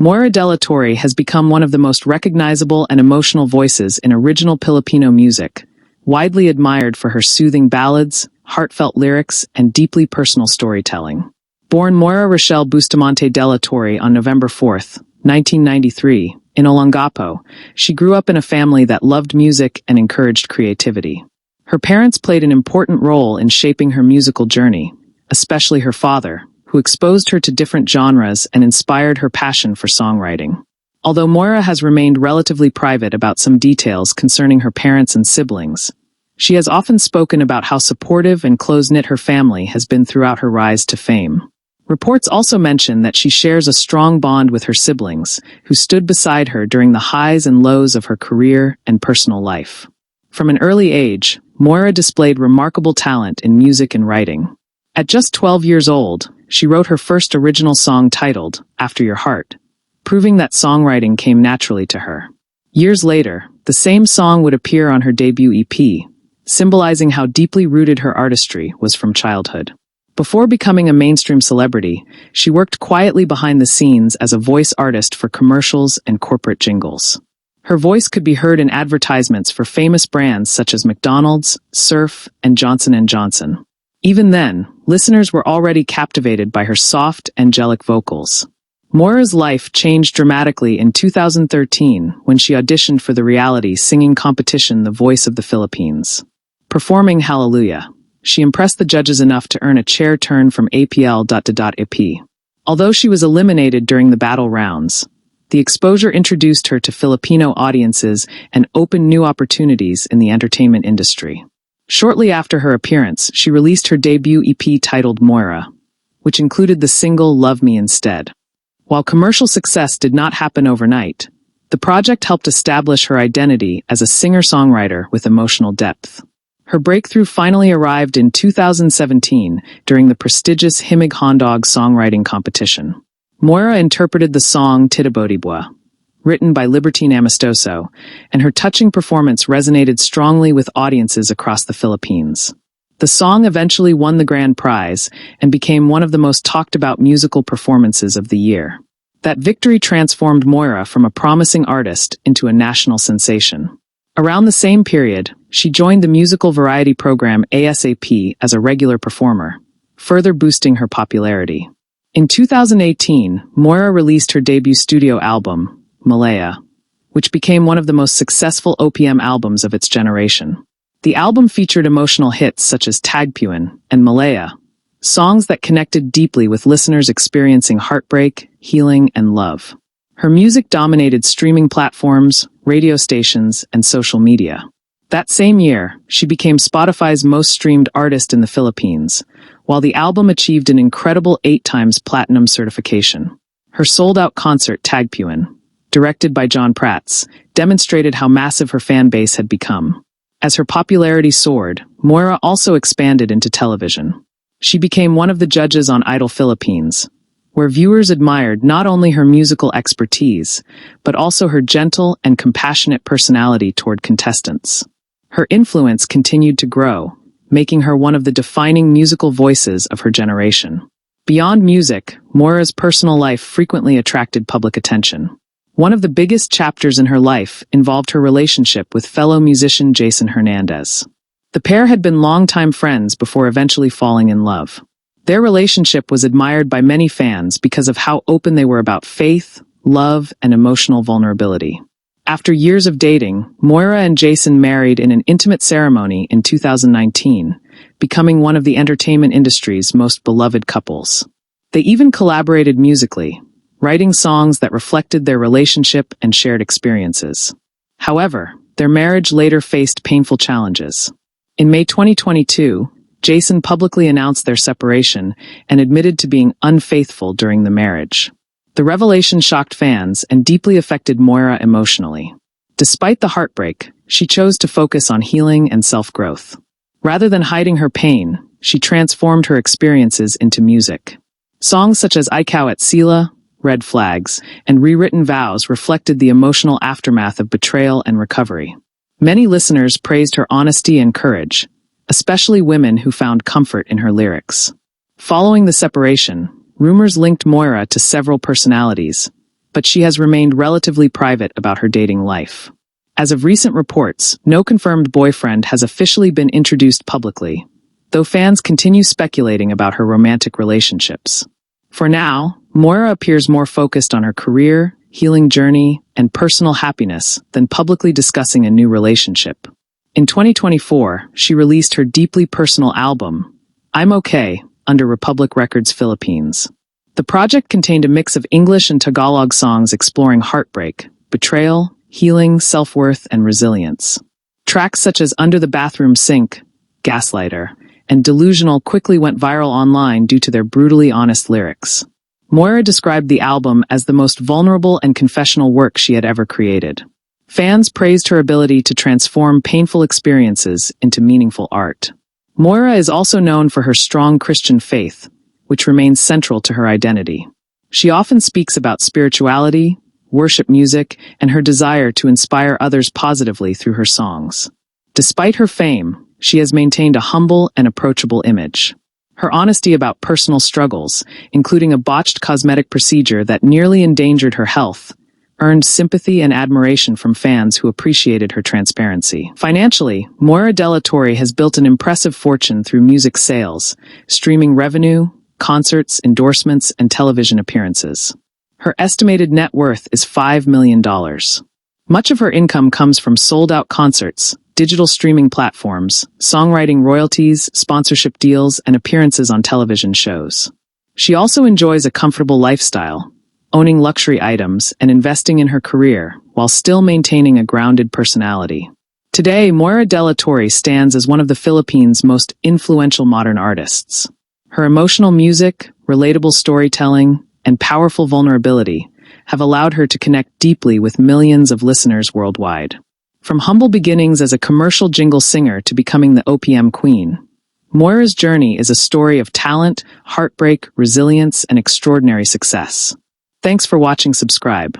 Moira Dela Torre has become one of the most recognizable and emotional voices in original Filipino music, widely admired for her soothing ballads, heartfelt lyrics, and deeply personal storytelling. Born Moira Rochelle Bustamante Dela Torre on November 4, 1993, in Olongapo, she grew up in a family that loved music and encouraged creativity. Her parents played an important role in shaping her musical journey, especially her father, who exposed her to different genres and inspired her passion for songwriting. Although Moira has remained relatively private about some details concerning her parents and siblings, she has often spoken about how supportive and close-knit her family has been throughout her rise to fame. Reports also mention that she shares a strong bond with her siblings, who stood beside her during the highs and lows of her career and personal life. From an early age, Moira displayed remarkable talent in music and writing. At just 12 years old, she wrote her first original song titled After Your Heart, proving that songwriting came naturally to her. Years later, the same song would appear on her debut EP, symbolizing how deeply rooted her artistry was from childhood. Before becoming a mainstream celebrity, she worked quietly behind the scenes as a voice artist for commercials and corporate jingles. Her voice could be heard in advertisements for famous brands such as McDonald's, Surf, and Johnson & Johnson. Even then, listeners were already captivated by her soft, angelic vocals. Moira's life changed dramatically in 2013 when she auditioned for the reality singing competition The Voice of the Philippines. Performing Hallelujah, she impressed the judges enough to earn a chair turn from APL.EP. Although she was eliminated during the battle rounds, the exposure introduced her to Filipino audiences and opened new opportunities in the entertainment industry. Shortly after her appearance, she released her debut EP titled Moira, which included the single Love Me Instead. While commercial success did not happen overnight, the project helped establish her identity as a singer-songwriter with emotional depth. Her breakthrough finally arrived in 2017 during the prestigious Himig Handog songwriting competition. Moira interpreted the song Titibodibwa, written by Libertine Amistoso, and her touching performance resonated strongly with audiences across the Philippines. The song eventually won the grand prize and became one of the most talked-about musical performances of the year. That victory transformed Moira from a promising artist into a national sensation. Around the same period, she joined the musical variety program ASAP as a regular performer, further boosting her popularity. In 2018, Moira released her debut studio album, Malaya, which became one of the most successful OPM albums of its generation. The album featured emotional hits such as Tagpuan and Malaya, songs that connected deeply with listeners experiencing heartbreak, healing, and love. Her music dominated streaming platforms, radio stations, and social media. That same year, she became Spotify's most streamed artist in the Philippines, while the album achieved an incredible 8 times platinum certification. Her sold-out concert Tagpuan, directed by John Prats, demonstrated how massive her fan base had become. As her popularity soared, Moira also expanded into television. She became one of the judges on Idol Philippines, where viewers admired not only her musical expertise, but also her gentle and compassionate personality toward contestants. Her influence continued to grow, making her one of the defining musical voices of her generation. Beyond music, Moira's personal life frequently attracted public attention. One of the biggest chapters in her life involved her relationship with fellow musician Jason Hernandez. The pair had been longtime friends before eventually falling in love. Their relationship was admired by many fans because of how open they were about faith, love, and emotional vulnerability. After years of dating, Moira and Jason married in an intimate ceremony in 2019, becoming one of the entertainment industry's most beloved couples. They even collaborated musically, writing songs that reflected their relationship and shared experiences. However, their marriage later faced painful challenges. In May 2022, Jason publicly announced their separation and admitted to being unfaithful during the marriage. The revelation shocked fans and deeply affected Moira emotionally. Despite the heartbreak, she chose to focus on healing and self-growth. Rather than hiding her pain, she transformed her experiences into music. Songs such as Ikaw at Sila, Red Flags, and Rewritten Vows reflected the emotional aftermath of betrayal and recovery. Many listeners praised her honesty and courage, especially women who found comfort in her lyrics. Following the separation, rumors linked Moira to several personalities, but she has remained relatively private about her dating life. As of recent reports, no confirmed boyfriend has officially been introduced publicly, though fans continue speculating about her romantic relationships. For now, Moira appears more focused on her career, healing journey, and personal happiness than publicly discussing a new relationship. In 2024, she released her deeply personal album, I'm Okay, under Republic Records Philippines. The project contained a mix of English and Tagalog songs exploring heartbreak, betrayal, healing, self-worth, and resilience. Tracks such as Under the Bathroom Sink, Gaslighter, and Delusional quickly went viral online due to their brutally honest lyrics. Moira described the album as the most vulnerable and confessional work she had ever created. Fans praised her ability to transform painful experiences into meaningful art. Moira is also known for her strong Christian faith, which remains central to her identity. She often speaks about spirituality, worship music, and her desire to inspire others positively through her songs. Despite her fame, she has maintained a humble and approachable image. Her honesty about personal struggles, including a botched cosmetic procedure that nearly endangered her health, earned sympathy and admiration from fans who appreciated her transparency. Financially, Moira Dela Torre has built an impressive fortune through music sales, streaming revenue, concerts, endorsements, and television appearances. Her estimated net worth is $5 million. Much of her income comes from sold-out concerts, digital streaming platforms, songwriting royalties, sponsorship deals, and appearances on television shows. She also enjoys a comfortable lifestyle, owning luxury items and investing in her career while still maintaining a grounded personality. Today, Moira Dela Torre stands as one of the Philippines' most influential modern artists. Her emotional music, relatable storytelling, and powerful vulnerability have allowed her to connect deeply with millions of listeners worldwide. From humble beginnings as a commercial jingle singer to becoming the OPM queen, Moira's journey is a story of talent, heartbreak, resilience, and extraordinary success. Thanks for watching. Subscribe.